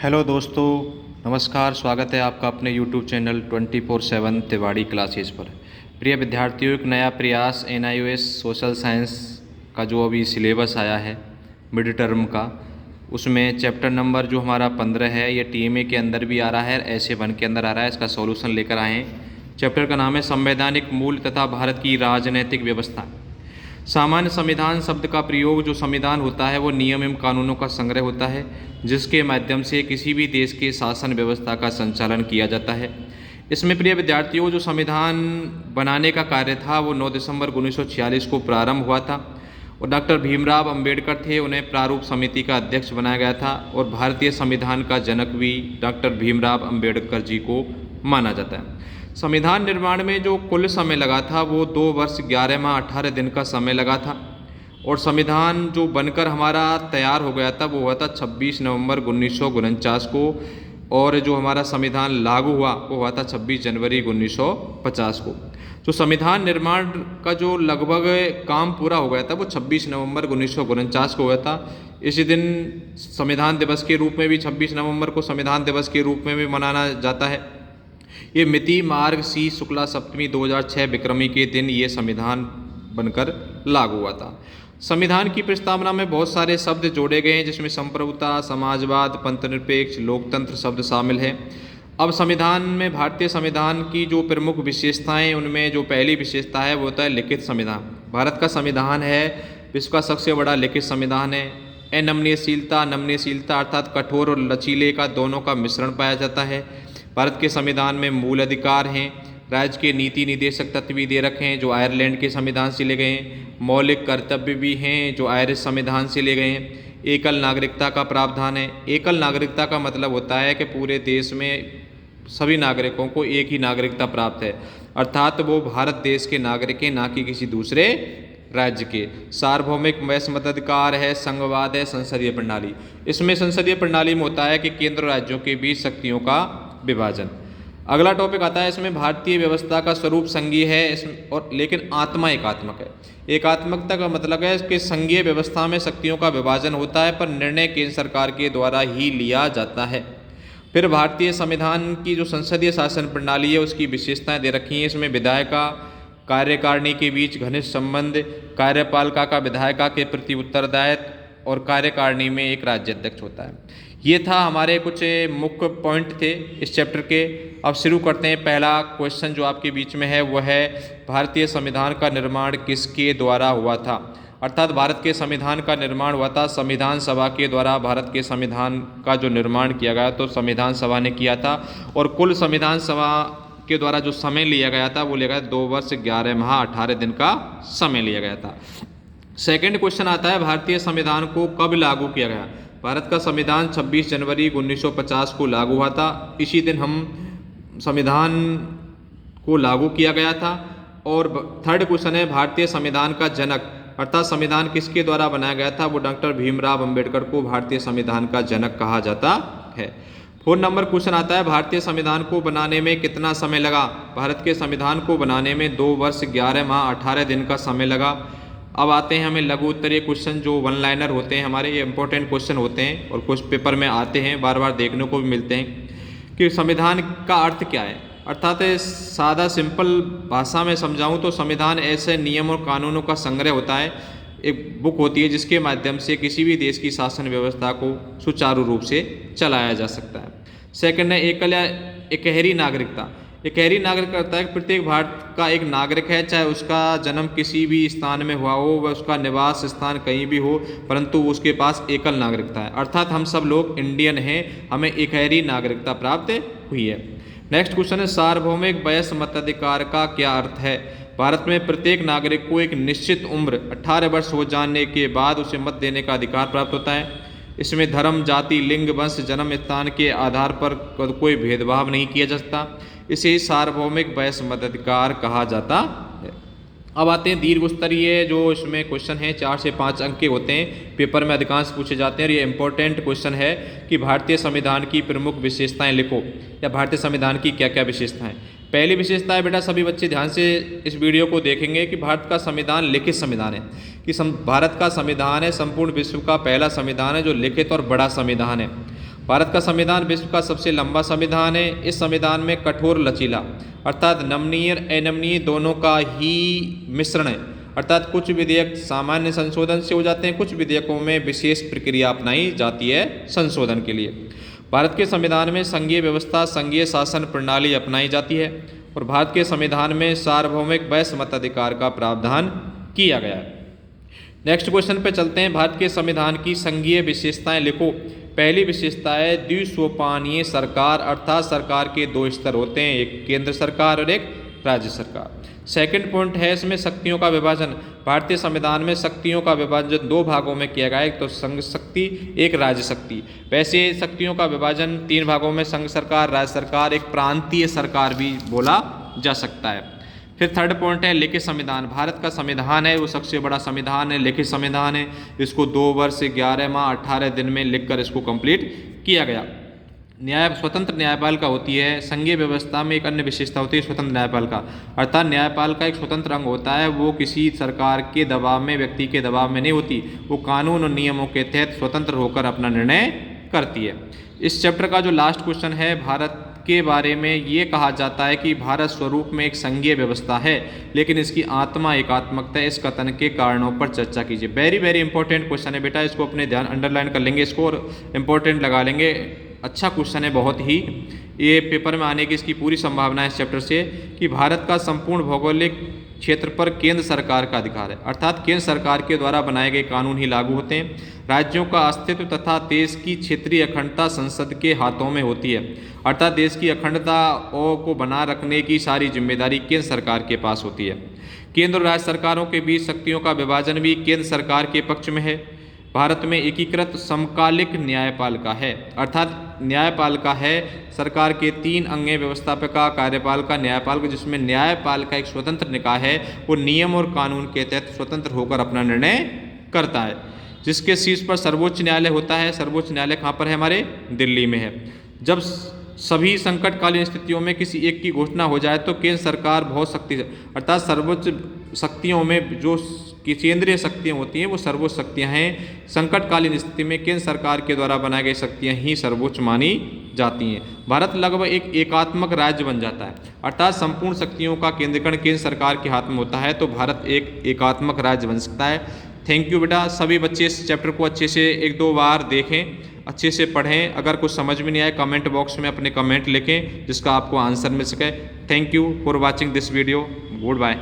Hello दोस्तों, नमस्कार। स्वागत है आपका अपने यूट्यूब चैनल 24/7 तिवाड़ी क्लासेस पर। प्रिय विद्यार्थियों, एक नया प्रयास NIOS सोशल साइंस का जो अभी सिलेबस आया है मिड टर्म का, उसमें चैप्टर नंबर जो हमारा 15 है, ये TMA के अंदर भी आ रहा है, ऐसे 1 के अंदर आ रहा है। इसका सॉल्यूशन लेकर आए हैं। चैप्टर का नाम है संवैधानिक मूल तथा भारत की राजनैतिक व्यवस्था। सामान्य संविधान शब्द का प्रयोग, जो संविधान होता है वो नियम एवं कानूनों का संग्रह होता है जिसके माध्यम से किसी भी देश के शासन व्यवस्था का संचालन किया जाता है। इसमें प्रिय विद्यार्थियों, जो संविधान बनाने का कार्य था वो 9 दिसंबर 1946 को प्रारंभ हुआ था और डॉक्टर भीमराव अंबेडकर थे, उन्हें प्रारूप समिति का अध्यक्ष बनाया गया था और भारतीय संविधान का जनक भी डॉक्टर भीमराव अंबेडकर जी को माना जाता है। संविधान निर्माण में जो कुल समय लगा था वो 2 वर्ष 11 माह 18 दिन का समय लगा था और संविधान जो बनकर हमारा तैयार हो गया था वो हुआ था 26 नवंबर 1949 को और जो हमारा संविधान लागू हुआ वो हुआ था 26 जनवरी 1950 को। जो संविधान निर्माण का जो लगभग काम पूरा हो गया था वो 26 नवंबर 1949 को हुआ था। इसी दिन संविधान दिवस के रूप में भी 26 नवंबर को संविधान दिवस के रूप में भी मनाया जाता है। ये मिति मार्ग सी शुक्ला सप्तमी 2006 विक्रमी के दिन ये संविधान बनकर लागू हुआ था। संविधान की प्रस्तावना में बहुत सारे शब्द जोड़े गए हैं जिसमें संप्रभुता, समाजवाद, पंथनिरपेक्ष, लोकतंत्र शब्द शामिल हैं। अब संविधान में भारतीय संविधान की जो प्रमुख विशेषताएं, उनमें जो पहली विशेषता है वो होता है लिखित संविधान। भारत का संविधान है विश्व का सबसे बड़ा लिखित संविधान है। अनमनीयशीलता, नमनीयशीलता अर्थात कठोर और लचीले का दोनों का मिश्रण पाया जाता है। भारत के संविधान में मूल अधिकार हैं, राज्य के नीति निदेशक तत्व भी दे रखे हैं जो आयरलैंड के संविधान से ले गए हैं। मौलिक कर्तव्य भी हैं जो आयरिश संविधान से ले गए हैं। एकल नागरिकता का प्रावधान है। एकल नागरिकता का मतलब होता है कि पूरे देश में सभी नागरिकों को एक ही नागरिकता प्राप्त है, अर्थात वो भारत देश के नागरिक हैं, ना कि किसी दूसरे राज्य के। सार्वभौमिक मताधिकार है, संघवाद है, संसदीय प्रणाली। इसमें संसदीय प्रणाली में होता है कि केंद्र राज्यों के बीच शक्तियों का विभाजन। अगला टॉपिक आता है, इसमें भारतीय व्यवस्था का स्वरूप संघीय है और लेकिन आत्मा एकात्मक है। एकात्मकता का मतलब है कि संघीय व्यवस्था में शक्तियों का विभाजन होता है पर निर्णय केंद्र सरकार के द्वारा ही लिया जाता है। फिर भारतीय संविधान की जो संसदीय शासन प्रणाली है उसकी विशेषताएं दे रखी हैं। इसमें विधायिका कार्यकारिणी के बीच घनिष्ठ संबंध, कार्यपालिका का विधायिका के प्रति उत्तरदायित्व और कार्यकारिणी में एक राज्य अध्यक्ष होता है। ये था हमारे कुछ मुख्य पॉइंट थे इस चैप्टर के। अब शुरू करते हैं। पहला क्वेश्चन जो आपके बीच में है वो है भारतीय संविधान का निर्माण किसके द्वारा हुआ था। अर्थात भारत के संविधान का निर्माण हुआ था संविधान सभा के द्वारा। भारत के संविधान का जो निर्माण किया गया तो संविधान सभा ने किया था और कुल संविधान सभा के द्वारा जो समय लिया गया था वो लिया गया 2 वर्ष 11 माह 18 दिन का समय लिया गया था। सेकंड क्वेश्चन आता है, भारतीय संविधान को कब लागू किया गया। भारत का संविधान 26 जनवरी 1950 को लागू हुआ था। इसी दिन हम संविधान को लागू किया गया था। और थर्ड क्वेश्चन है, भारतीय संविधान का जनक अर्थात संविधान किसके द्वारा बनाया गया था। वो डॉक्टर भीमराव अंबेडकर को भारतीय संविधान का जनक कहा जाता है। 4 नंबर क्वेश्चन आता है, भारतीय संविधान को बनाने में कितना समय लगा। भारत के संविधान को बनाने में 2 वर्ष 11 माह 18 दिन का समय लगा। अब आते हैं हमें लघु उत्तरीय क्वेश्चन जो 1 लाइनर होते हैं हमारे, ये इंपॉर्टेंट क्वेश्चन होते हैं और कुछ पेपर में आते हैं, बार बार देखने को भी मिलते हैं कि संविधान का अर्थ क्या है। अर्थात सादा सिंपल भाषा में समझाऊं तो संविधान ऐसे नियम और कानूनों का संग्रह होता है, एक बुक होती है जिसके माध्यम से किसी भी देश की शासन व्यवस्था को सुचारू रूप से चलाया जा सकता है। सेकंड है एकल या इकहरी नागरिकता। इकहरी नागरिक करता है कि प्रत्येक भारत का एक नागरिक है, चाहे उसका जन्म किसी भी स्थान में हुआ हो, वह उसका निवास स्थान कहीं भी हो, परंतु उसके पास एकल नागरिकता है। अर्थात हम सब लोग इंडियन हैं, हमें इकहरी नागरिकता प्राप्त हुई है। नेक्स्ट क्वेश्चन है, सार्वभौमिक वयस्क मताधिकार का क्या अर्थ है। भारत में प्रत्येक नागरिक को एक निश्चित उम्र 18 वर्ष हो जाने के बाद उसे मत देने का अधिकार प्राप्त होता है। इसमें धर्म, जाति, लिंग, वंश, जन्म स्थान के आधार पर कोई भेदभाव नहीं किया जा सकता। इसे सार्वभौमिक वयस्क मताधिकार कहा जाता है। अब आते हैं दीर्घ स्तरीय जो इसमें क्वेश्चन है, 4 से 5 अंक के होते हैं, पेपर में अधिकांश पूछे जाते हैं और ये इंपॉर्टेंट क्वेश्चन है कि भारतीय संविधान की प्रमुख विशेषताएं लिखो या भारतीय संविधान की क्या क्या विशेषताएं। पहली विशेषता है बेटा, सभी बच्चे ध्यान से इस वीडियो को देखेंगे कि भारत का संविधान लिखित संविधान है, कि भारत का संविधान है संपूर्ण विश्व का पहला संविधान है जो लिखित और बड़ा संविधान है। भारत का संविधान विश्व का सबसे लंबा संविधान है। इस संविधान में कठोर लचीला अर्थात नमनीय अनमनीय दोनों का ही मिश्रण है, अर्थात कुछ विधेयक सामान्य संशोधन से हो जाते हैं, कुछ विधेयकों में विशेष प्रक्रिया अपनाई जाती है संशोधन के लिए। भारत के संविधान में संघीय व्यवस्था संघीय शासन प्रणाली अपनाई जाती है और भारत के संविधान में सार्वभौमिक वैश्य मताधिकार का प्रावधान किया गया है। नेक्स्ट क्वेश्चन पे चलते हैं। भारत के संविधान की संघीय विशेषताएं लिखो। पहली विशेषता है द्विसोपानीय सरकार, अर्थात सरकार के दो स्तर होते हैं, एक केंद्र सरकार और एक राज्य सरकार। सेकंड पॉइंट है इसमें शक्तियों का विभाजन। भारतीय संविधान में शक्तियों का विभाजन दो भागों में किया गया है, एक तो संघ शक्ति एक राज्य शक्ति। वैसे शक्तियों का विभाजन तीन भागों में संघ सरकार राज्य सरकार एक प्रांतीय सरकार भी बोला जा सकता है। फिर थर्ड पॉइंट है लिखित संविधान। भारत का संविधान है वो सबसे बड़ा संविधान है, लिखित संविधान है। इसको 2 वर्ष 11 माह 18 दिन में लिखकर इसको कंप्लीट किया गया। स्वतंत्र न्यायपालिका होती है। संघीय व्यवस्था में एक अन्य विशेषता होती है स्वतंत्र न्यायपालिका, अर्थात न्यायपालिका एक स्वतंत्र अंग होता है, वो किसी सरकार के दबाव में व्यक्ति के दबाव में नहीं होती, वो कानून और नियमों के तहत स्वतंत्र होकर अपना निर्णय करती है। इस चैप्टर का जो लास्ट क्वेश्चन है, भारत के बारे में ये कहा जाता है कि भारत स्वरूप में एक संघीय व्यवस्था है लेकिन इसकी आत्मा एकात्मकता है। इस कथन के कारणों पर चर्चा कीजिए। वेरी वेरी इंपॉर्टेंट क्वेश्चन है बेटा, इसको अपने ध्यान अंडरलाइन कर लेंगे, इसको और इंपॉर्टेंट लगा लेंगे। अच्छा क्वेश्चन है बहुत ही, ये पेपर में आने की इसकी पूरी संभावना है इस चैप्टर से कि भारत का संपूर्ण भौगोलिक क्षेत्र पर केंद्र सरकार का अधिकार है, अर्थात केंद्र सरकार के द्वारा बनाए गए कानून ही लागू होते हैं। राज्यों का अस्तित्व तथा देश की क्षेत्रीय अखंडता संसद के हाथों में होती है, अर्थात देश की अखंडता को बनाए रखने की सारी जिम्मेदारी केंद्र सरकार के पास होती है। केंद्र और राज्य सरकारों के बीच शक्तियों का विभाजन भी केंद्र सरकार के पक्ष में है। भारत में एकीकृत समकालिक न्यायपालिका है, अर्थात न्यायपालिका है सरकार के 3 अंगीय व्यवस्थापिका कार्यपालिका न्यायपालिका, जिसमें न्यायपालिका एक स्वतंत्र निकाय है, वो नियम और कानून के तहत स्वतंत्र होकर अपना निर्णय करता है, जिसके शीर्ष पर सर्वोच्च न्यायालय होता है। सर्वोच्च न्यायालय कहाँ पर है? हमारे दिल्ली में है। जब सभी संकटकालीन स्थितियों में किसी एक की घोषणा हो जाए तो केंद्र सरकार बहुत शक्ति अर्थात सर्वोच्च शक्तियों में जो केंद्रीय शक्तियाँ होती हैं वो सर्वोच्च शक्तियाँ हैं। संकटकालीन स्थिति में केंद्र सरकार के द्वारा बनाई गई शक्तियाँ ही सर्वोच्च मानी जाती हैं। भारत लगभग एक एकात्मक राज्य बन जाता है, अर्थात संपूर्ण शक्तियों का केंद्रीकरण केंद्र सरकार के हाथ में होता है, तो भारत एक एकात्मक राज्य बन सकता है। थैंक यू बेटा। सभी बच्चे इस चैप्टर को अच्छे से 1-2 बार देखें, अच्छे से पढ़ें। अगर कुछ समझ में नहीं आए कमेंट बॉक्स में अपने कमेंट लिखें जिसका आपको आंसर मिल सके। Thank you for watching this video. Good bye.